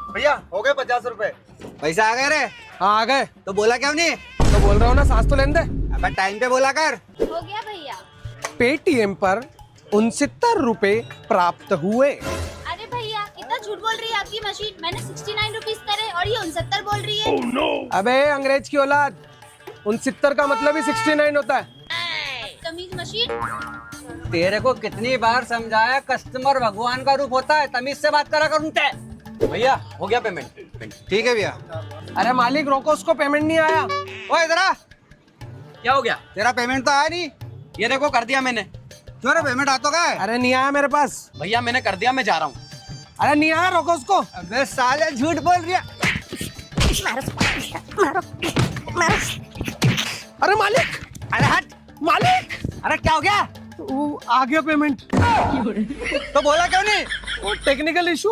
भैया हो गए 50 रुपए। पैसा आ गए रे? हाँ आ गए। तो बोला क्यों नहीं? तो बोल रहा हूँ ना, सांस तो लेने दे। अबे टाइम पे बोला कर। हो गया भैया। पेटीएम पर 69 रुपए प्राप्त हुए। अरे भैया कितना झूठ बोल रही है आपकी मशीन। मैंने 69 रुपीज करे और ये 69 बोल रही है। अबे अंग्रेज की औलाद, 69 का मतलब ही 69 होता है। तमीज मशीन। तेरे को कितनी बार समझाया, कस्टमर भगवान का रूप होता है, तमीज से बात करा कर उनसे। भैया हो गया पेमेंट। ठीक है भैया। अरे मालिक रोको, उसको पेमेंट नहीं आया। ओए इधर आ। क्या हो गया? तेरा पेमेंट तो आया नहीं। ये देखो कर दिया मैंने। क्यों रे, पेमेंट आता का है? अरे नहीं आया मेरे पास। भैया मैंने कर दिया, मैं जा रहा हूँ। अरे नहीं आया, रोको उसको। अबे साले झूठ बोल रही है। अरे मालिक, अरे हट। मालिक, अरे क्या हो गया? वो आ गया पेमेंट। तो बोला क्यों नहीं? वो टेक्निकल इशू